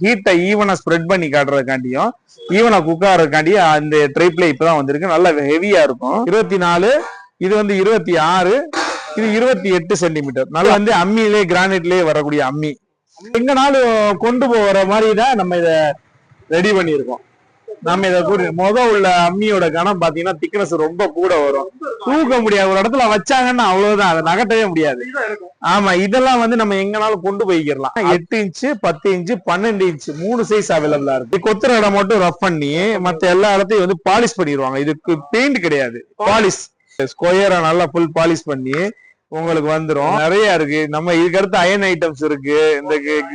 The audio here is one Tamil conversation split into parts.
ஹீட்டை ஈவனா ஸ்ப்ரெட் பண்ணி காட்டுறதுக்காண்டியும் ஈவனா குக் ஆகிறதுக்காண்டி அந்த ட்ரைப்ல இப்பதான் வந்திருக்கு. நல்லா ஹெவியா இருக்கும். 24, இது வந்து 26, இது 28 சென்டிமீட்டர். நல்லா வந்து அம்மியிலே கிரானைட்லயே வரக்கூடிய அம்மி. எங்கனாலும் கொண்டு போகிற மாதிரி தான் நம்ம இதை ரெடி பண்ணியிருக்கோம். நம்ம இதை கூட உள்ள அம்மியோட கனம் பாத்தீங்கன்னா திக்னஸ் ரொம்ப கூட வரும். தூக்க முடியாது. ஒரு இடத்துல வச்சாங்கன்னா அவ்வளவுதான், அதை நகட்டவே முடியாது. ஆமா, இதெல்லாம் வந்து நம்ம எங்கனாலும் கொண்டு போய்க்கிடலாம். 8 இன்ச்சு, 10 இன்ச்சு, 12 இன்ச்சு 3 சைஸ் அவைலபிளா இருக்கு. கொத்துற இடம் மட்டும் ரஃப் பண்ணி மத்த எல்லா இடத்தையும் வந்து பாலிஷ் பண்ணிடுவாங்க. இதுக்கு பெயிண்ட் கிடையாது, பாலிஷ். ஸ்கொயரா நல்லா ஃபுல் பாலிஷ் பண்ணி உங்களுக்கு வந்துரும். நிறைய இருக்கு. நம்ம இதுக்கு அடுத்து அயன் ஐட்டம்ஸ் இருக்கு, இந்த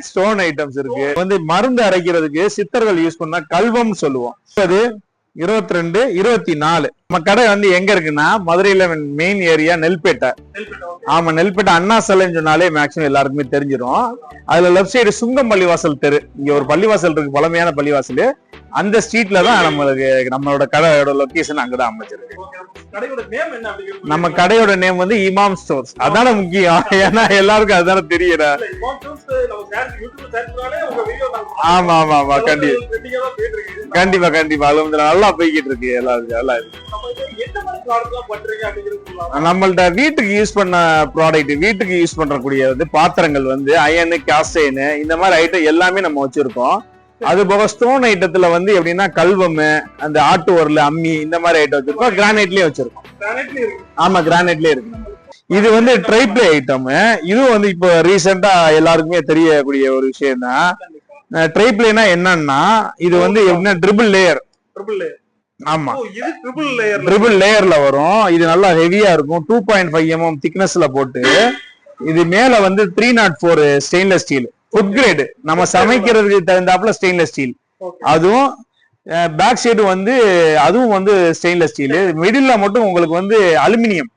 ஸ்டோன் ஐட்டம்ஸ் இருக்கு. வந்து மருந்து அரைக்கிறதுக்கு சித்தர்கள் யூஸ் பண்ணா கல்வம் சொல்லுவோம். அது 22, 24. நம்ம கடை வந்து எங்க இருக்குன்னா மதுரையில மெயின் ஏரியா நெல்பேட்டை. ஆமா, நெல்பேட்டை அண்ணா சாலைன்னு சொன்னாலே மேக்சிமம் எல்லாருக்குமே தெரிஞ்சிடும். அதுல லெப்ட் சைடு சுங்கம் பள்ளிவாசல் தெரு, இங்க ஒரு பள்ளிவாசல் இருக்கு, பழமையான பள்ளிவாசல். அந்த ஸ்ட்ரீட்ல தான் நம்மளோட கடையோட லொகேஷன் அங்கதான் அமைச்சிருக்கு. நம்ம கடையோட நேம் வந்து இமாம் ஸ்டோர்ஸ். அதான முக்கியம், ஏன்னா எல்லாருக்கும் அதுதானே தெரியல. ஆமா ஆமா ஆமா, கண்டிப்பா கண்டிப்பா நல்லா போய்கிட்டு இருக்கு. நம்மள்ட்ட வீட்டுக்கு யூஸ் பண்ண ப்ராடக்ட், வீட்டுக்கு யூஸ் பண்றக்கூடிய வந்து பாத்திரங்கள் வந்து அயனு, காஸ்டைனு, இந்த மாதிரி ஐட்டம் எல்லாமே நம்ம வச்சிருக்கோம். அது போக ஸ்டோன் ஐட்டத்துல வந்து எப்படின்னா கல்வம், அந்த ஆட்டு உரல், அம்மி, இந்த மாதிரி ஐட்டம் வச்சிருக்கோம். கிரானைட்லயே வச்சிருக்கோம். ஆமா, கிரானைட்லயே இருக்கு. இது வந்து ட்ரைப்ளே ஐட்டம். இதுவும் வந்து இப்போ ரீசெண்டா எல்லாருக்குமே தெரியக்கூடிய ஒரு விஷயம் தான். ட்ரைப்ளேனா என்னன்னா இது வந்து எப்படின்னா ட்ரிபிள் லேயர். ஆமா, ட்ரிபிள் லேயர்ல வரும். இது நல்லா ஹெவியா இருக்கும். 2.5 mm திக்னஸ்ல போட்டு இது மேல வந்து 304 ஸ்டெயின்லெஸ் ஸ்டீல் ஃபுட் கிரேடு. நம்ம சமைக்கிறதுக்கு தகுந்தாப்புல ஸ்டெயின்லெஸ் ஸ்டீல். அதுவும் பேக் சைடு வந்து அதுவும் வந்து ஸ்டெயின்லெஸ் ஸ்டீல். மிடில்ல மட்டும் உங்களுக்கு வந்து அலுமினியம்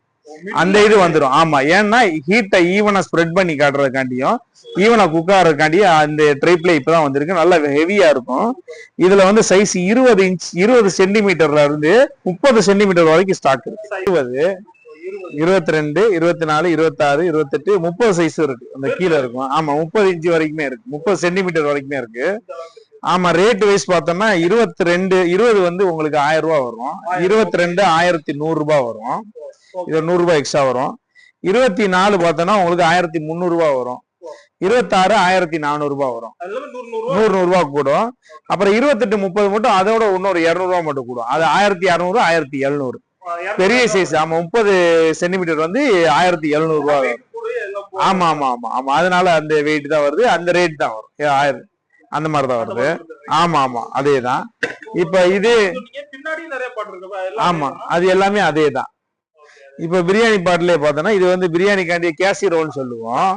அந்த இது வந்துடும். ஆமா, ஏன்னா ஹீட்டை ஈவனா ஸ்ப்ரெட் பண்ணி காட்டுறதுக்காண்டியும் ஈவனா குக் ஆகிறதுக்காண்டி அந்த ட்ரைப்ல இப்பதான் வந்திருக்கு. நல்லா ஹெவியா இருக்கும். இதுல வந்து சைஸ் 20 இன்ச், 20 சென்டிமீட்டர்ல இருந்து 30 சென்டிமீட்டர் வரைக்கும் ஸ்டாக் இருக்கு. 20, 22, 24, 26, 28, 30 சைஸ் இருக்கு. அந்த கீழே இருக்கும். ஆமா, 30 இன்ச் வரைக்குமே இருக்கு, 30 சென்டிமீட்டர் வரைக்குமே இருக்கு. ஆமா, ரேட் வைஸ் பார்த்தோம்னா 22, 20 வந்து உங்களுக்கு 1000 ரூபாய் வரும். 22 1100 ரூபாய் வரும். இது 100 ரூபாய் எக்ஸ்ட்ரா வரும். 24 பார்த்தோம்னா உங்களுக்கு 1300 ரூபாய் வரும். 26 1400 ரூபாய் வரும். 100 ரூபாய் கூடும். அப்புறம் 28 30 மட்டும் அதோட இன்னொரு 200 ரூபாய் மட்டும் கூடும். அது 1600 1700 பெரிய சைஸ். ஆமா, 30 சென்டிமீட்டர் வந்து 1700 ரூபாய். ஆமா ஆமா ஆமா ஆமா, அதனால அந்த வெயிட் தான் வருது, அந்த ரேட் தான் வரும். 1000 அந்த மாதிரிதான் வருது. ஆமா ஆமா, அதேதான். இப்ப இது ஆமா, அது எல்லாமே அதேதான். இப்ப பிரியாணி பாட்டிலே பார்த்தோம்னா இது வந்து பிரியாணிக்காண்டிய கேசிரோல்னு சொல்லுவோம்.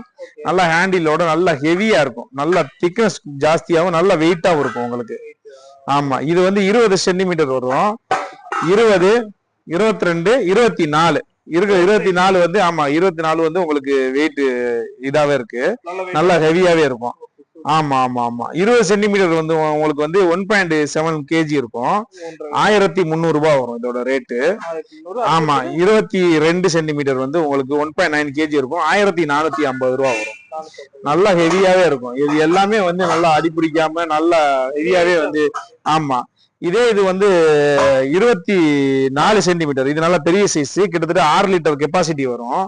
நல்லா ஹேண்டிலோட நல்லா ஹெவியா இருக்கும். நல்லா திக்னஸ் ஜாஸ்தியாகவும் நல்ல வெயிட்டாவும் இருக்கும் உங்களுக்கு. ஆமா, இது வந்து 20 சென்டிமீட்டர் வரும். 20, 22, 24 இருக்கு. 24 வந்து ஆமா, 24 வந்து உங்களுக்கு வெயிட் இதாவே இருக்கு, நல்லா ஹெவியாவே இருக்கும். ஆமா ஆமா ஆமா, 20 சென்டிமீட்டர் வந்து உங்களுக்கு வந்து 1.7 kg இருக்கும். 1300 ரூபாய் வரும் இதோட ரேட்டு. ஆமா, 22 சென்டிமீட்டர் வந்து உங்களுக்கு 1.9 kg இருக்கும். 1450 ரூபாய் வரும். நல்லா ஹெவியாவே இருக்கும். இது எல்லாமே வந்து நல்லா அடிப்பிடிக்காம நல்லா ஹெவியாவே வந்து. ஆமா, இதே இது வந்து 24 சென்டிமீட்டர். இது நல்லா பெரிய சைஸ், கிட்டத்தட்ட 6 லிட்டர் கெப்பாசிட்டி வரும்.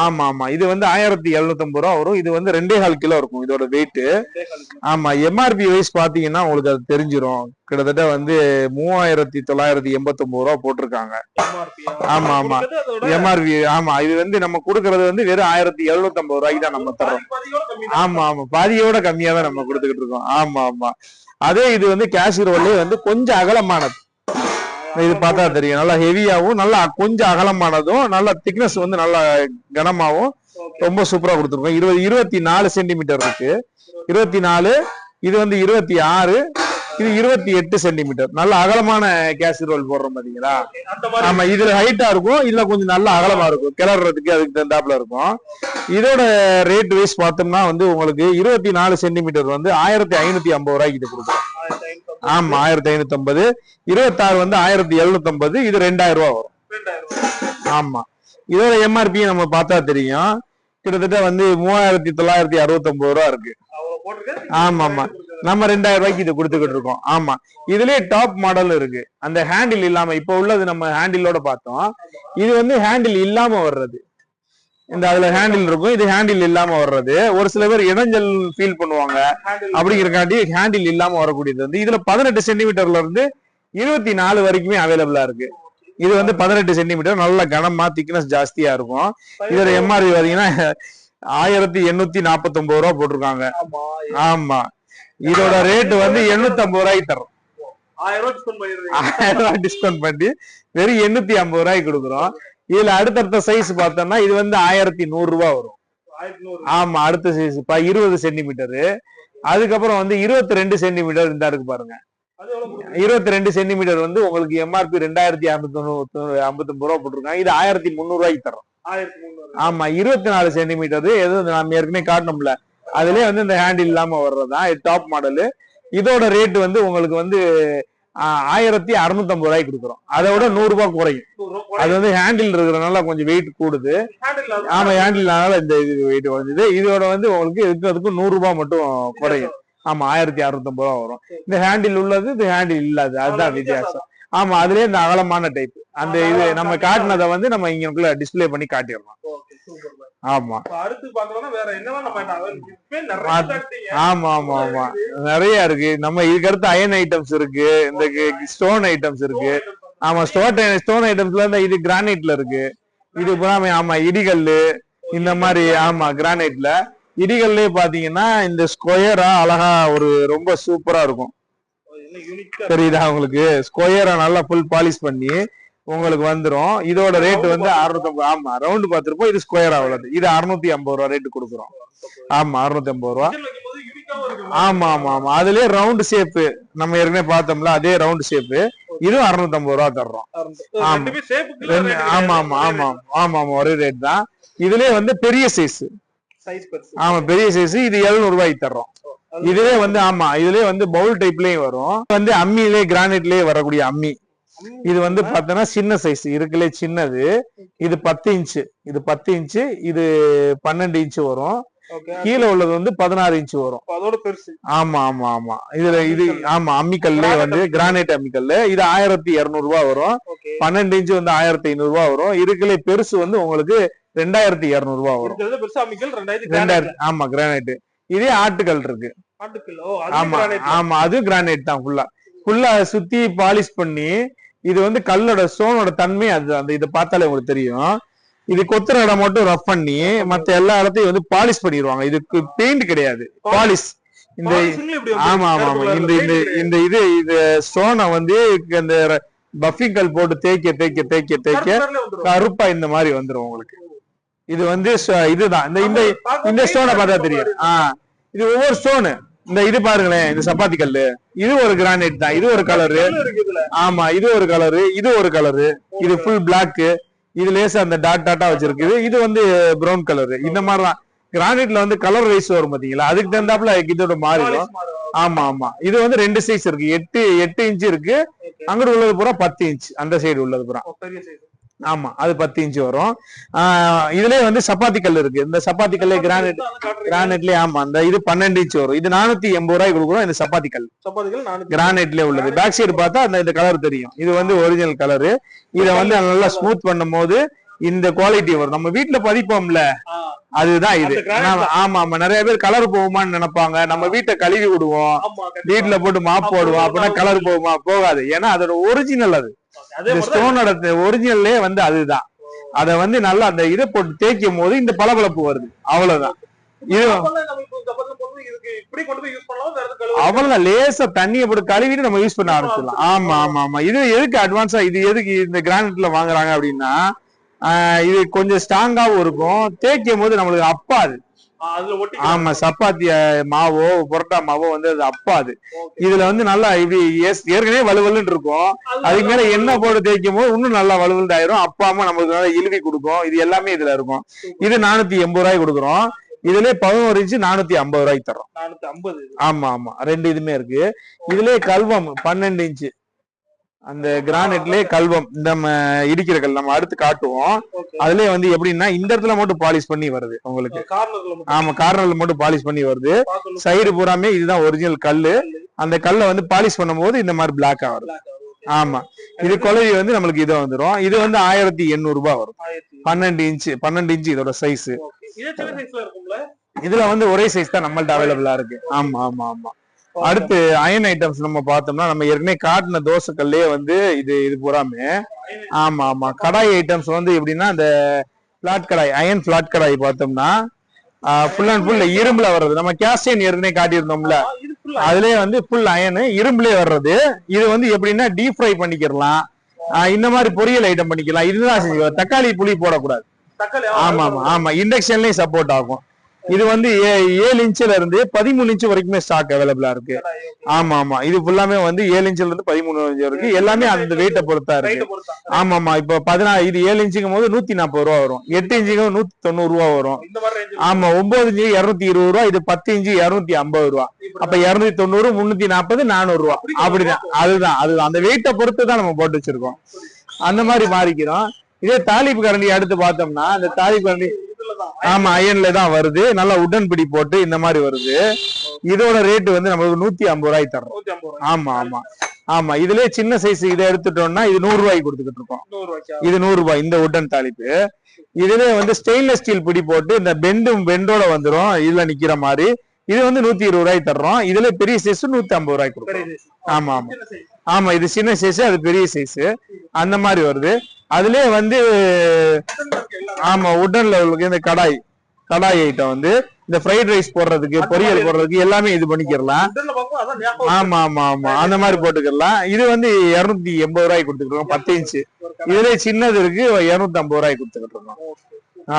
ஆமா ஆமா, இது வந்து 1750 ரூபா வரும். இது வந்து 2.25 கிலோ இருக்கும் இதோட வெயிட். ஆமா, எம்ஆர்பி வைஸ் பாத்தீங்கன்னா உங்களுக்கு அது தெரிஞ்சிடும். கிட்டத்தட்ட வந்து 3989 ரூபா போட்டிருக்காங்க. ஆமா ஆமா, எம்ஆர்பி. ஆமா, இது வந்து நம்ம கொடுக்கறது வந்து வெறும் 1750 ரூபாய்க்கு தான் நம்ம தரோம். ஆமா ஆமா, பாதியோட கம்மியா தான் நம்ம கொடுத்துக்கிட்டு இருக்கோம். ஆமா ஆமா, அதே இது வந்து கேசிரோல்லே வந்து கொஞ்சம் அகலமானது. இது பார்த்தா தெரியும், நல்லா ஹெவியாவும் நல்லா கொஞ்சம் அகலமானதும் நல்ல திக்னஸ் வந்து நல்லா கனமாவும் ரொம்ப சூப்பரா கொடுத்துருக்கோம். 24 சென்டிமீட்டர் இருக்கு. 24, இது வந்து 26, இது 28 சென்டிமீட்டர். நல்ல அகலமான கேசிரோல் போடுறோம் பாத்தீங்களா. ஆமா, இதுல ஹைட்டா இருக்கும், இதுல கொஞ்சம் நல்ல அகலமா இருக்கும், கிளறதுக்கு அதுக்கு தகுந்தாப்புல இருக்கும். இதோட ரேட் வைஸ் பார்த்தோம்னா வந்து உங்களுக்கு 24 சென்டிமீட்டர் வந்து 1550 ரூபாய்க்கு இது கொடுக்குறோம். ஆமா, 1550. 26 வந்து 1750. இது 2000 ரூபாய் வரும். ஆமா, இதோட எம்ஆர்பி நம்ம பார்த்தா தெரியும். கிட்டத்தட்ட வந்து 3969 ரூபா இருக்கு. ஆமா ஆமா நம்ம 2000 ரூபாய்க்கு இது கொடுத்துக்கிட்டு இருக்கோம். ஆமா, இதுலயே டாப் மாடல் இருக்கு. அந்த ஹேண்டில் இல்லாம இப்ப உள்ளது நம்ம ஹேண்டிலோட பார்த்தோம். இது வந்து ஹேண்டில் இல்லாம வர்றது. இந்த அதுல ஹேண்டில் இருக்கும், இது ஹேண்டில் இல்லாம வர்றது. ஒரு சில பேர் இடைஞ்சல் ஃபீல் பண்ணுவாங்க, அப்படிங்கிறக்காண்டி ஹேண்டில் இல்லாம வரக்கூடியது வந்து இதுல 18 சென்டிமீட்டர்ல இருந்து 24 வரைக்குமே அவைலபிளா இருக்கு. இது வந்து 18 சென்டிமீட்டர், நல்ல கனமா திக்னஸ் ஜாஸ்தியா இருக்கும். இதோட எம்ஆர்பி பாத்தீங்கன்னா 1849 ரூபா போட்டிருக்காங்க. ஆமா, இதோட ரேட் வந்து 850 ரூபாய்க்கு தரோம். 1000 ரூபாய் டிஸ்கவுண்ட் பண்ணி வெறும் 850 ரூபாய்க்கு கொடுக்குறோம். இதுல அடுத்தடுத்த சைஸ் பார்த்தோம்னா இது வந்து 1100 ரூபாய் வரும். ஆமா, அடுத்த சைஸ் 20 சென்டிமீட்டரு. அதுக்கப்புறம் வந்து 22 சென்டிமீட்டர் இந்த இருக்கு பாருங்க. 22 சென்டிமீட்டர் வந்து உங்களுக்கு எம்ஆர்பி 2259 ரூபாய் போட்டிருக்காங்க. இது 1300 ரூபாய்க்கு தரோம். ஆமா, 24 சென்டிமீட்டர் எது நம்ம ஏற்கனவே காட்டணும்ல, அதுலயே வந்து இந்த ஹேண்டில் இல்லாம வர்றதுதான் டாப் மாடலு. இதோட ரேட் வந்து உங்களுக்கு வந்து 1650 ரூபாய்க்கு கொடுக்குறோம். அதை விட 100 ரூபாய் குறையும். அது வந்து ஹேண்டில் இருக்கிறதுனால கொஞ்சம் வெயிட் கூடுது. ஆமா, ஹேண்டில்னால இந்த இது வெயிட் குறைஞ்சது. இதோட வந்து உங்களுக்கு இருக்கிறதுக்கு 100 ரூபாய் மட்டும் குறையும். ஆமா, 1650 ரூபாய் வரும். இந்த ஹேண்டில் உள்ளது, இது ஹேண்டில் இல்லாது, அதுதான் வித்தியாசம். ஆமா, அதுலயே இந்த அகலமான டைப் அந்த இது நம்ம காட்டினதை வந்து நம்ம இங்க டிஸ்பிளே பண்ணி காட்டிடலாம். ஆமா, அடுத்து பாக்கலாம் வேற என்னலாம் நம்ம ஆமா ஆமா ஆமா நிறைய இருக்கு. நம்ம இதுக்கு அடுத்து அயன் ஐட்டம்ஸ் இருக்கு, இந்த ஸ்டோன் ஐட்டம்ஸ் இருக்கு. ஆமா, ஸ்டோன் ஐட்டம்ஸ்ல இந்த இது கிரானைட்ல இருக்கு. இது புறாமே. ஆமா, இடிகல்லு இந்த மாதிரி. ஆமா, கிரானைட்ல இடிகல்லே பாத்தீங்கன்னா இந்த ஸ்கொயரா அழகா ஒரு ரொம்ப சூப்பரா இருக்கும். தெரியுதா உங்களுக்கு? ஸ்கொயரா நல்லா ஃபுல் பாலிஷ் பண்ணி உங்களுக்கு வந்துரும். இதோட ரேட் வந்து 650. ஆமா, ரவுண்ட் பார்த்திருப்போம். இது ஸ்கொயர் ஆகுது. இது 650 ரூபா ரேட் கொடுக்குறோம். ஆமா, 650 ரூபா. ஆமா ஆமா ஆமா அதுலயே ரவுண்ட் ஷேப் நம்ம ஏற்கனவே பார்த்தோம்ல, அதே ரவுண்ட் ஷேப். இதுவும் 650 ரூபா தர்றோம். ஆமா ஆமா ஆமா ஆமா ஆமா ஒரே ரேட் தான். இதுலயே வந்து பெரிய சைஸ். ஆமா, பெரிய சைஸ். இது 700 ரூபாய்க்கு தர்றோம். இதுவே வந்து ஆமா, இதுலயே வந்து பவுல் டைப்லயும் வரும். வந்து அம்மியிலே கிரானைட்லயே வரக்கூடிய அம்மி. இது வந்து பாத்தீங்கன்னா சின்ன சைஸ் இருக்குல்ல, சின்னது. இது 10 இன்ச்சு, இது 10 இன்ச்சு, இது 12 இன்ச்சு வரும். கீழே உள்ளது வந்து 16 இன்ச்சு வரும். அதோட பெருசு. ஆமா ஆமா ஆமா இதுல இது ஆமா அம்மிக்கல்லே வந்து கிரானைட் அம்மிக்கல்ல. இது 1200 ரூபாய் வரும். 12 இன்ச்சு வந்து 1500 ரூபாய் வரும். இருக்குல்ல பெருசு வந்து உங்களுக்கு 2200 ரூபாய் வரும். 2000. ஆமா, கிரானைட். இதே ஆட்டுக்கல் இருக்கு. ஆமா ஆமா அது கிரானைட் தான். ஃபுல்லா சுத்தி பாலிஷ் பண்ணி, இது வந்து கல்லோட ஸ்டோனோட தன்மை அது. அந்த இதை பார்த்தாலே உங்களுக்கு தெரியும். இது கொத்துற இடம் மட்டும் ரஃப் பண்ணி மத்த எல்லா இடத்தையும் வந்து பாலிஷ் பண்ணிடுவாங்க. இதுக்கு பெயிண்ட் கிடையாது, பாலிஷ். இந்த ஆமா ஆமா ஆமா இந்த இந்த இந்த இது இது ஸ்டோனை வந்து இந்த பஃபிங் கல் போட்டு தேய்க்க தேய்க்க தேய்க்க தேய்க்க கருப்பா இந்த மாதிரி வந்துரும் உங்களுக்கு. இது வந்து இதுதான். இந்த இந்த ஸ்டோனை பார்த்தா தெரியும். இது ஒவ்வொரு ஸ்டோனு. இந்த இது பாருங்களேன், இந்த சப்பாத்தி கல்லு, இது ஒரு கிரானைட் தான். இது ஒரு கலரு. ஆமா, இது ஒரு கலரு, இது ஒரு கலரு. இது ஃபுல் பிளாக். இது லேசா அந்த டாட் டாட்டா வச்சிருக்குது. இது வந்து பிரவுன் கலரு. இந்த மாதிரிதான் கிரானைட்ல வந்து கலர் ரைஸ் வரும் பாத்தீங்களா, அதுக்கு தகுந்தாப்புல இதோட மாறிடும். ஆமா ஆமா இது வந்து 2 சைஸ் இருக்கு. 8 இன்ச்சு இருக்கு. அங்கிட்டு உள்ளது பூரா 10 இன்ச். அந்த சைடு உள்ளது பூரா. ஆமா, அது 10 இன்ச்சு வரும். இதுலயே வந்து சப்பாத்தி கல் இருக்கு. இந்த சப்பாத்தி கல்லே கிரானைட்லயே. ஆமா, அந்த இது 12 இன்ச்சு வரும். இது 480 ரூபாய்க்கு கொடுக்குறோம். இந்த சப்பாத்தி கல் கிரானைட்லயே உள்ளது. பேக் சைடு பார்த்தா அந்த கலர் தெரியும். இது வந்து ஒரிஜினல் கலரு. இத வந்து நல்லா ஸ்மூத் பண்ணும் போது இந்த குவாலிட்டி வரும். நம்ம வீட்டுல பதிப்போம்ல, அதுதான் இது. ஆமா ஆமா நிறைய பேர் கலர் போகுமான்னு நினைப்பாங்க. நம்ம வீட்டை கழுவி விடுவோம், வீட்டுல போட்டு மாப் போடுவோம், அப்படின்னா கலர் போகுமா? போகாது. ஏன்னா அதோட ஒரிஜினல். அது ஸ்டோனோட ஒரிஜினல்லே வந்து அதுதான். அத வந்து நல்லா அந்த இதை போட்டு தேய்க்கும் போது இந்த பளபளப்பு வருது. அவ்வளவுதான். இது அவ்வளவுதான். லேசா தண்ணியை போட்டு கழுவிட்டு நம்ம யூஸ் பண்ண ஆரம்பிச்சிடலாம். ஆமா ஆமா ஆமா இது எதுக்கு அட்வான்ஸா, இது எதுக்கு இந்த கிரானைட்ல வாங்குறாங்க அப்படின்னா, இது கொஞ்சம் ஸ்ட்ராங்காவும் இருக்கும். தேய்க்கும் போது நம்மளுக்கு அப்பாது. ஆமா, சப்பாத்தி மாவோ புரோட்டா மாவோ வந்து அது அப்பாது. இதுல வந்து நல்லா இப்படி ஏற்கனவே வலுவலுன்னு இருக்கும். அதுக்கு மேல எண்ணெய் போட்டு தேய்க்கும் போது இன்னும் நல்லா வலுவலுன்னு ஆயிரும். அப்பாம நம்மளுக்கு நல்லா இழுவி கொடுக்கும். இது எல்லாமே இதுல இருக்கும். இது 480 ரூபாய்க்கு கொடுக்குறோம். இதுலயே 11 இன்ச்சு 450 ரூபாய்க்கு தரோம். 450. ஆமா ஆமா 2 இதுமே இருக்கு. இதுலயே கல்வம் 12 இன்ச்சு. அந்த கிரானைட்லயே கல்வம் இந்த இடிக்கிற கல் நம்ம அடுத்து காட்டுவோம். அதுலயே வந்து எப்படின்னா இந்த இடத்துல மட்டும் பாலிஷ் பண்ணி வருது உங்களுக்கு. ஆமா, கார்னர்ல மட்டும் பாலிஷ் பண்ணி வருது. சைடு பூராமே இதுதான் ஒரிஜினல் கல்லு. அந்த கல்லை வந்து பாலிஷ் பண்ணும் போது இந்த மாதிரி பிளாக் ஆகுது. ஆமா, இது குழவி வந்து நம்மளுக்கு இது வந்துடும். இது வந்து 1800 ரூபாய் வரும். 12 இன்ச்சு இதோட சைஸ். இதுல வந்து ஒரே சைஸ் தான் நம்மள்ட்ட அவைலபிளா இருக்கு. ஆமா ஆமா ஆமா. அடுத்து அயன் ஐட்டம்ஸ் நம்ம பார்த்தோம்னா நம்ம ஏற்கனவே காட்டின தோசைக்கல்லே வந்து இது பூராமே. ஆமா ஆமா. கடாய் ஐட்டம்ஸ் வந்து எப்படின்னா இந்த பிளாட் கடாய், அயன் பிளாட் கடாய் பார்த்தோம்னா ஃபுல் அண்ட் ஃபுல் இரும்புல வர்றது. நம்ம கேஸ்டைன் ஏற்கனவே காட்டியிருந்தோம்ல, அதுலயே வந்து ஃபுல் அயனு இரும்புலயே வர்றது. இது வந்து எப்படின்னா டீப் ஃப்ரை பண்ணிக்கலாம், இந்த மாதிரி பொரியல் ஐட்டம் பண்ணிக்கலாம். இதுதான் செஞ்சுக்கலாம். தக்காளி புளி போடக்கூடாது. ஆமா ஆமா ஆமா. இண்டக்ஷன்லயும் சப்போர்ட் ஆகும். இது வந்து 7 இன்ச்ல இருந்து 13 இன்ச் வரைக்குமே ஸ்டாக் அவைலபிளா இருக்கு. ஆமா ஆமா. இது ஃபுல்லாமே வந்து 7 இன்ச்ல இருந்து 13 இன்ச் வரைக்கும் எல்லாமே அந்த வெயிட்ட பொறுத்தா இருக்கு. ஆமா ஆமா. இப்ப 16 இது 7 இன்ச்சுக்கும் போது 140 ரூபா வரும். 8 இன்ச்சுக்கு 190 ரூபா வரும். ஆமா, 9 இன்ச்சு 220 ரூபா. இது 10 இன்ச்சு 250 ரூபா. அப்ப 290, 340, 400 ரூபா. அப்படிதான். அதுதான் அந்த வெயிட்ட பொறுத்து தான் நம்ம போட்டு வச்சிருக்கோம். அந்த மாதிரி மாறிக்கிறோம். இதே தாளிப்பு கரண்டி அடுத்து பார்த்தோம்னா அந்த தாளிப்பு கரண்டி ஆமா அயன்ல தான் வருது. நல்லா உடன் பிடி போட்டு இந்த மாதிரி வருது. இதோட ரேட் வந்து நமக்கு 150 ரூபாய்க்கு தரோம். ஆமா ஆமா ஆமா. இதுலயே சின்ன சைஸ் இதை எடுத்துட்டோம்னா இது 100 ரூபாய்க்கு கொடுத்துக்கிட்டு இருக்கோம். இது 100 ரூபாய் இந்த உடன் தாளிப்பு. இதுலயே வந்து ஸ்டெயின்லெஸ் ஸ்டீல் பிடி போட்டு இந்த பெண்டோட வந்துடும். இதுல நிக்கிற மாதிரி இது வந்து 120 ரூபாய்க்கு தர்றோம். இதுல பெரிய சைஸ் 150 ரூபாய்க்கு கொடுக்குறோம். ஆமா ஆமா ஆமா. இது சின்ன சைஸ், அது பெரிய சைஸ், அந்த மாதிரி வருது. அதுலயே வந்து ஆமா உடன்ல உங்களுக்கு இந்த கடாய் ஐட்டம் வந்து இந்த ஃப்ரைட் ரைஸ் போடுறதுக்கு, பொரியல் போடுறதுக்கு எல்லாமே இது பண்ணிக்கிறலாம். ஆமா ஆமா ஆமா. அந்த மாதிரி போட்டுக்கலாம். இது வந்து 280 ரூபாய்க்கு கொடுத்துக்கிட்டு 10 இன்ச்சு. இதுல சின்னது இருக்கு, 250 ரூபாய்க்கு கொடுத்துக்கிட்டு இருக்கோம்.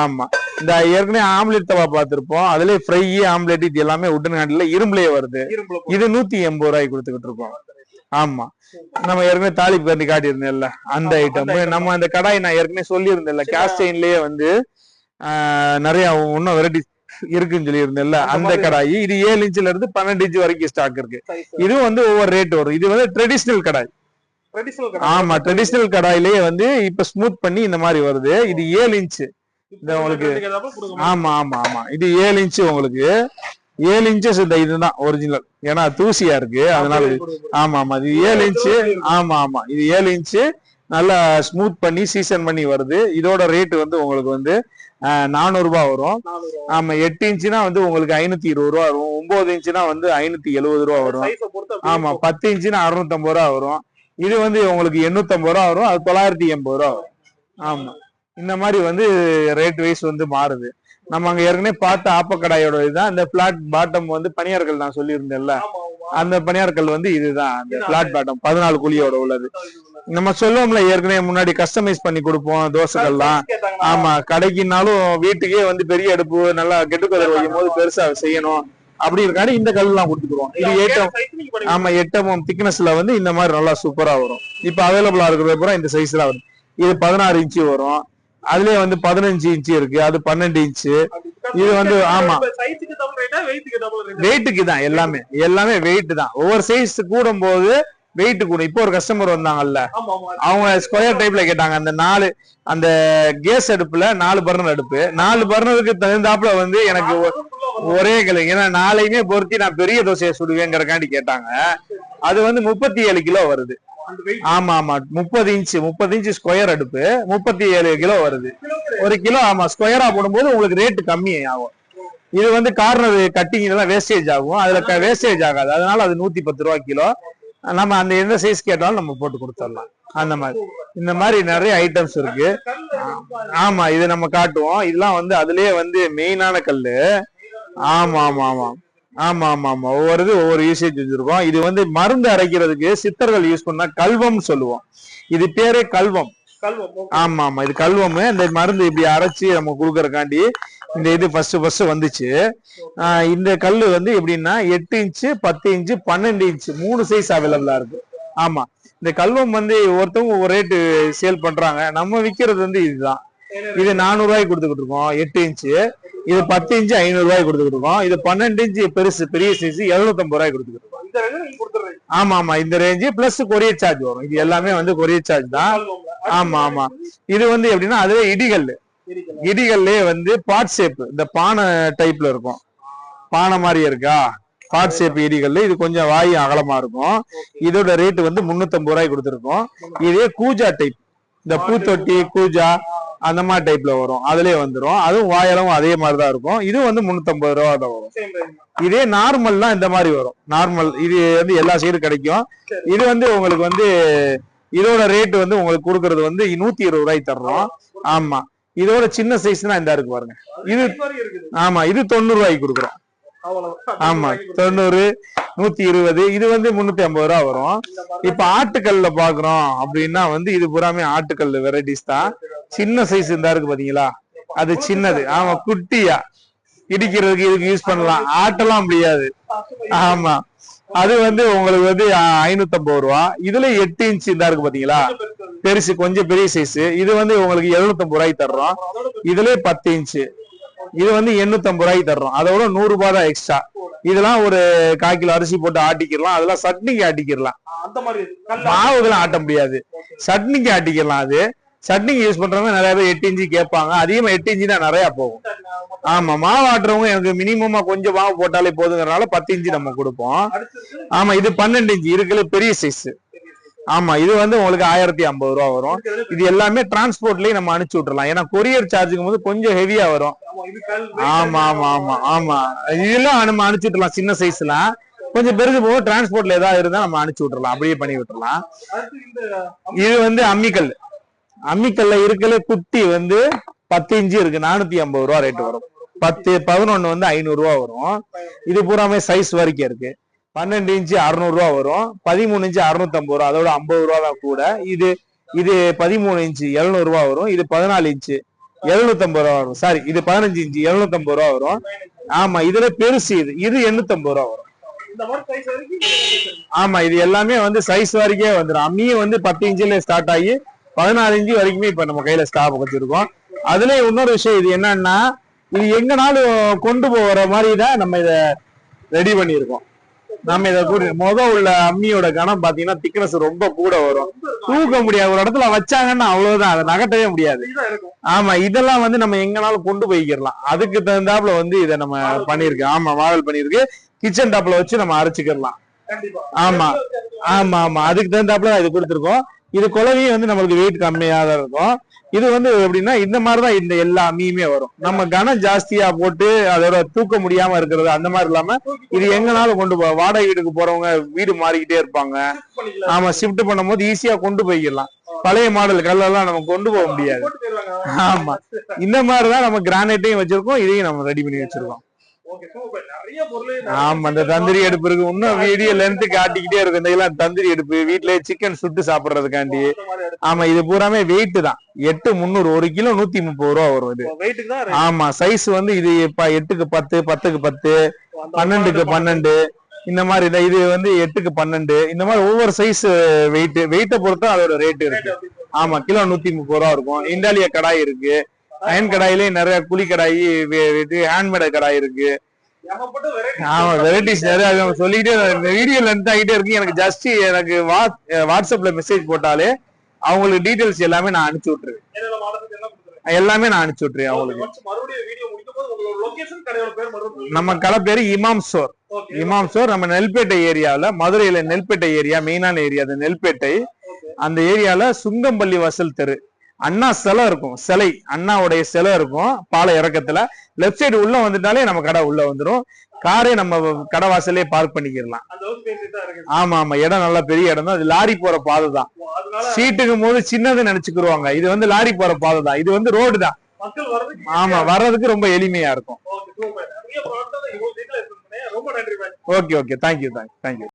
ஆமா. இந்த ஏற்கனவே ஆம்லெட் தவா பார்த்திருப்போம். அதுலயே ஃப்ரை, ஆம்லெட் இது எல்லாமே உடன் ஹேண்டில் இரும்புலயே வருது. இது 180 ரூபாய்க்கு கொடுத்துக்கிட்டு இருக்கோம். ஆமா. நம்ம ஏற்கனவே தாளிப்பு கரண்டி காட்டியிருந்தேன்ல அந்த ஐட்டம். நம்ம அந்த கடாய் நான் ஏற்கனவே சொல்லியிருந்தேன்ல, கேஸ்டைன்லயே வந்து நிறைய இன்னும் வெரைட்டி இருக்குன்னு சொல்லி இருந்தேன்ல, அந்த கடாய். இது 7 இன்ச்ல இருந்து 12 இன்ச் வரைக்கும் ஸ்டாக் இருக்கு. இது வந்து ஒவ்வொரு ரேட் வரும். இது வந்து ட்ரெடிஷனல் கடாய். ஆமா, ட்ரெடிஷனல் கடாயிலேயே வந்து இப்ப ஸ்மூத் பண்ணி இந்த மாதிரி வருது. இது 7 இன்ச் இந்த உங்களுக்கு. ஆமா ஆமா ஆமா. இது 7 இன்ச் உங்களுக்கு. 7 இன்ச்சஸ் இந்த இதுதான் ஒரிஜினல். ஏன்னா தூசியா இருக்கு அதனால. ஆமா ஆமா. இது 7 இன்ச்சு. ஆமா ஆமா. இது 7 இன்ச்சு நல்லா ஸ்மூத் பண்ணி சீசன் பண்ணி வருது. இதோட ரேட் வந்து உங்களுக்கு வந்து 400 ரூபாய் வரும். ஆமா. 8 இன்ச்சுனா வந்து உங்களுக்கு 520 ரூபா வரும். 9 இன்ச்சுனா வந்து 570 ரூபா வரும். ஆமா. 10 இன்ச்சுனா 650 ரூபா வரும். இது வந்து உங்களுக்கு 850 ரூபா வரும். அது 980 ரூபா வரும். ஆமா. இந்த மாதிரி வந்து ரேட் வைஸ் வந்து மாறுது. நம்ம அங்க ஏற்கனவே பார்த்த ஆப்பக்கடாயோட இதுதான். இந்த பிளாட் பாட்டம் வந்து பனியார்கள் நான் சொல்லியிருந்தேன்ல, அந்த பனியார்கள் வந்து இதுதான் அந்த பிளாட் பாட்டம் 14 குழியோட உள்ளது. நம்ம சொல்லுவோம்ல ஏற்கனவே முன்னாடி கஸ்டமைஸ் பண்ணி கொடுப்போம் தோசைகள்லாம். ஆமா, கடைக்குனாலும் வீட்டுக்கே வந்து பெரிய அடுப்பு நல்லா கெட்டுக்கதர் வைக்கும் போது பெருசா செய்யணும் அப்படி இருக்காது. இந்த கல் எல்லாம் கொடுத்துக்குவோம். இது 8 mm திக்னஸ்ல வந்து இந்த மாதிரி நல்லா சூப்பரா வரும். இப்ப அவைலபிளா இருக்கிறது பூரா இந்த சைஸ்ல வரும். இது 16 இன்ச்சு வரும். அதுலயே வந்து 15 இன்ச்சு இருக்கு. அது 12 இன்ச்சு. இது வந்து ஆமா வெயிட்டுக்கு தான். எல்லாமே வெயிட் தான். ஒவ்வொரு சைஸ் கூடும் போது வெயிட் கூடும். இப்போ ஒரு கஸ்டமர் வந்தாங்கல்ல, அவங்க ஸ்கொயர் டைப்ல கேட்டாங்க. அந்த 4 அந்த கேஸ் அடுப்புல 4 பர்னர் அடுப்பு, 4 பர்னருக்கு தகுந்தாப்புல வந்து எனக்கு ஒரே கிலோ. ஏன்னா 4ஐயுமே பொருத்தி நான் பெரிய தோசையை சுடுவேங்கிறக்காண்டி கேட்டாங்க. அது வந்து 37 கிலோ வருது. ஆமா ஆமா. 30 இன்ச்சு ஸ்கொயர் அடுப்பு 37 கிலோ வருது. 1 கிலோ. ஆமா, ஸ்கொயரா போடும்போது உங்களுக்கு ரேட் கம்மி ஆகும். இது வந்து கார்னர் கட்டிங் எல்லாம் வேஸ்டேஜ் ஆகும். அதுல வேஸ்டேஜ் ஆகாது. அதனால அது 110 ரூபா கிலோ. நம்ம அந்த எந்த சைஸ் கேட்டாலும் நம்ம போட்டு கொடுத்துடலாம். அந்த மாதிரி இந்த மாதிரி நிறைய ஐட்டம்ஸ் இருக்கு. ஆமா, இது நம்ம காட்டுவோம். இதெல்லாம் வந்து அதுலயே வந்து மெயினான கல்லு. ஆமா ஆமா ஆமா ஆமா ஆமா ஆமா. ஒவ்வொரு யூசேஜ் வச்சிருக்கோம். இது வந்து மருந்து அரைக்கிறதுக்கு சித்தர்கள் யூஸ் பண்ணா கல்வம் சொல்லுவோம். இது பேரே கல்வம். ஆமா ஆமா. இது கல்வம். இந்த மருந்து இப்படி அரைச்சி நம்ம குடுக்கறக்காண்டி இந்த இது ஃபர்ஸ்ட் வந்துச்சு. இந்த கல்லு வந்து எப்படின்னா 8 இன்ச்சு, 10 இன்ச்சு, 12 இன்ச்சு 3 சைஸ் அவைலபிளா இருக்கு. ஆமா. இந்த கல்வம் வந்து ஒருத்தவங்க ஒரு ரேட்டு சேல் பண்றாங்க. நம்ம விக்கிறது வந்து இதுதான். இது 400 ரூபாய்க்கு கொடுத்துக்கிட்டு இருக்கோம் 8 இன்ச்சு. இது 10 இன்ச்சு 500 ரூபாய்க்கு கொடுத்துக்கிட்டு இருக்கோம். இது 12 இன்ச்சு பெரிய சைஸ் 750 ரூபாய்க்கு கொடுத்துக்கிட்டு இருக்கோம். ஆமா ஆமா இந்த ரேஞ்சு பிளஸ் கொரியர் சார்ஜ் வரும். இது எல்லாமே வந்து கொரியர் சார்ஜ் தான். ஆமா ஆமா இது வந்து எப்படின்னா அதுவே இடிகல்லே வந்து பாட் ஷேப் இந்த பானை டைப்ல இருக்கும். பானை மாதிரி இருக்கா பாட் ஷேப் இடிகல். இது கொஞ்சம் வாய் அகலமா இருக்கும். இதோட ரேட் வந்து 350 ரூபாய்க்கு கொடுத்துருக்கோம். இதே கூஜா டைப் இந்த பூத்தொட்டி கூஜா அந்த மாதிரி டைப்ல வரும். அதுலயே வந்துடும். அதுவும் வாயளவும் அதே மாதிரிதான் இருக்கும். இது வந்து 350 ரூபா தான் வரும். இதே நார்மல்லாம் இந்த மாதிரி வரும். நார்மல் இது வந்து எல்லா சைடும் கிடைக்கும். இது வந்து உங்களுக்கு வந்து இதோட ரேட் வந்து உங்களுக்கு கொடுக்கறது வந்து 120 ரூபாய்க்கு தர்றோம். ஆமா இதோட சின்ன சைஸ்னா இந்த இருக்கு பாருங்க. இது ஆமா இது 90 ரூபாய்க்கு கொடுக்குறோம். ஆமா 90 120 இது வந்து 350 ரூபா வரும். இப்ப ஆட்டுக்கல்ல பாக்குறோம் அப்படின்னா வந்து இது பூராமே ஆட்டுக்கல் வெரைட்டிஸ் தான். சின்ன சைஸ் இந்த இருக்கு பாத்தீங்களா அது சின்னது. ஆமா குட்டியா இடிக்கிறதுக்கு இதுக்கு யூஸ் பண்ணலாம். ஆட்டெல்லாம் முடியாது. ஆமா அது வந்து உங்களுக்கு வந்து 550 ரூபா. இதுல 8 இன்ச் இந்த இருக்கு பாத்தீங்களா பெருசு கொஞ்சம் பெரிய சைஸ். இது வந்து உங்களுக்கு 750 ரூபாய்க்கு தர்றோம். இதுல 10 இன்ச்சு இது வந்து 850 ரூபாய்க்கு தர்றோம். அதோட 100 ரூபாய் தான் எக்ஸ்ட்ரா. இதெல்லாம் ஒரு 1/4 கிலோ அரிசி போட்டு ஆட்டிக்கலாம். அதெல்லாம் சட்னிக்கு ஆட்டிக்கலாம். மாவுக்கெல்லாம் ஆட்ட முடியாது. சட்னிக்கு ஆட்டிக்கலாம். அது சட்னிக்கு யூஸ் பண்றவங்க நிறைய பேர் 8 இன்ச்சு கேட்பாங்க. அதிகமா 8 இன்ச்சு தான் நிறைய போகும். ஆமா மாவு ஆட்டுறவங்க எனக்கு மினிமமா கொஞ்சம் மாவு போட்டாலே போதுங்கிறனால 10 இன்ச்சு நம்ம கொடுப்போம். ஆமா இது 12 இன்ச்சு இருக்குல்ல பெரிய சைஸ். ஆமா இது வந்து உங்களுக்கு 1050 ரூபா வரும். இது எல்லாமே டிரான்ஸ்போர்ட்லயே நம்ம அனுப்பிச்சு விட்டுறலாம். ஏன்னா கொரியர் சார்ஜுக்கும் போது கொஞ்சம் ஹெவியா வரும். ஆமா ஆமா ஆமா ஆமா இதெல்லாம் நம்ம அனுப்பிச்சு விட்டுறலாம். சின்ன சைஸ்ல கொஞ்சம் பெருசு போக டிரான்ஸ்போர்ட்ல ஏதாவது இருந்தா நம்ம அனுப்பிச்சு விட்டுறலாம். அப்படியே பண்ணி விட்டுறலாம். இது வந்து அம்மிக்கல்ல இருக்கல குட்டி வந்து 10 இன்ச்சு இருக்கு. 450 ரூபா ரேட் வரும். 10 11 வந்து 500 ரூபா வரும். இது பூராமே சைஸ் வரைக்கும் இருக்கு. 12 இன்ச்சு 600 ரூபா வரும். 13 இன்ச்சு 650 ரூபா. அதோட 50 ரூபா தான் கூட. இது 13 இன்ச்சு 700 ரூபா வரும். இது 14 இன்ச்சு 750 ரூபா வரும். சாரி இது 15 இன்ச்சு 750 ரூபா வரும். ஆமா இதுல பெருசு இது 850 ரூபா வரும். ஆமா இது எல்லாமே வந்து சைஸ் வரைக்கே வந்துடும். அம்மியும் வந்து 10 இன்ச்சுல ஸ்டார்ட் ஆகி 16 இன்ச்சு வரைக்குமே இப்ப நம்ம கையில ஸ்டாப் வச்சிருக்கோம். அதுல இன்னொரு விஷயம் இது என்னன்னா இது எங்கனாலும் கொண்டு போற மாதிரிதான் நம்ம இத ரெடி பண்ணிருக்கோம். நம்ம இதை உள்ள அம்மியோட கனம் பாத்தீங்கன்னா திக்னஸ் ரொம்ப கூட வரும். தூக்க முடியாது. ஒரு இடத்துல வச்சாங்கன்னா அவ்வளவுதான். அதை நகட்டவே முடியாது. ஆமா இதெல்லாம் வந்து நம்ம எங்கனாலும் கொண்டு போய்க்கிடலாம். அதுக்கு தகுந்தாப்புல வந்து இதை நம்ம பண்ணிருக்கோம். ஆமா மாடல் பண்ணிருக்கு. கிச்சன் டாப்ல வச்சு நம்ம அரைச்சுக்கிடலாம். ஆமா ஆமா ஆமா அதுக்கு தகுந்தாப்புல இது கொடுத்துருக்கோம். இது குழவையும் வந்து நம்மளுக்கு வெயிட் கம்மியா தான் இருக்கும். இது வந்து எப்படின்னா இந்த மாதிரிதான் இந்த எல்லா அம்மியுமே வரும். நம்ம கனம் ஜாஸ்தியா போட்டு அதோட தூக்க முடியாம இருக்கிறது அந்த மாதிரி இல்லாம இது எங்கனாலும் கொண்டு போ. வாடகை வீட்டுக்கு போறவங்க வீடு மாறிக்கிட்டே இருப்பாங்க. ஆமா ஷிஃப்ட் பண்ணும் போது ஈஸியா கொண்டு போய்க்கலாம். பழைய மாடல் கல்லெல்லாம் நம்ம கொண்டு போக முடியாது. ஆமா இந்த மாதிரிதான் நம்ம கிரானைட்டையும் வச்சிருக்கோம். இதையும் நம்ம ரெடி பண்ணி வச்சிருக்கோம். ஆமா இந்த தந்திரி அடுப்பு இருக்கு. இன்னும் வீடியோ லென்த் காட்டிக்கிட்டே இருக்கும். இந்த தந்திரி அடுப்பு வீட்டுல சிக்கன் சுட்டு சாப்பிடுறதுக்காண்டி. ஆமா இது பூராமே வெயிட் தான். 8,300 1 கிலோ 130 ரூபா வரும். இது ஆமா சைஸ் வந்து இது 8க்கு 10 10க்கு 10 12க்கு 12 இந்த மாதிரி தான். இது வந்து 8க்கு 12 இந்த மாதிரி ஒவ்வொரு சைஸ் வெயிட்டை பொறுத்து அதோட ரேட் இருக்கு. ஆமா கிலோ 130 ரூபா இருக்கும். இண்டாலியா கடாய் இருக்கு. அயன் கடாயிலே நிறைய குழி கடாய் ஹேண்ட்மேட் கடாய் இருக்கு. ஆமா வெரைட்டிஸ் நிறைய சொல்லிக்கிட்டே வீடியோ லென்த் ஆகிட்டே இருக்கு. எனக்கு ஜஸ்ட் எனக்கு வாட்ஸ்அப்ல மெசேஜ் போட்டாலே அவங்களுக்கு டீடைல்ஸ் எல்லாமே நான் அனுப்பிச்சு விட்டுருவேன். எல்லாமே நான் அனுப்பிச்சு விட்டுருவேன் அவங்களுக்கு. நம்ம கடை பேரு இமாம் ஸ்டோர். நம்ம நெல்பேட்டை ஏரியால மதுரையில நெல்பேட்டை ஏரியா மெயினான ஏரியா அது நெல்பேட்டை. அந்த ஏரியால சுங்கம்பள்ளி வாசல் தெரு அண்ணா சிலை இருக்கும். அண்ணாவுடைய சிலை இருக்கும். பாலை இறக்கத்துல லெப்ட் சைடு உள்ள வந்துட்டாலே நம்ம கடை உள்ள வந்துடும். காரே நம்ம கடை வாசலே பார்க் பண்ணிக்கலாம். ஆமா ஆமா இடம் நல்ல பெரிய இடம் தான். அது லாரி போற பாதை தான். சீட்டுக்கும் போது சின்னது நினைச்சுக்குருவாங்க. இது வந்து லாரி போற பாதை தான். இது வந்து ரோடு தான். ஆமா வர்றதுக்கு ரொம்ப எளிமையா இருக்கும். Okay thank you.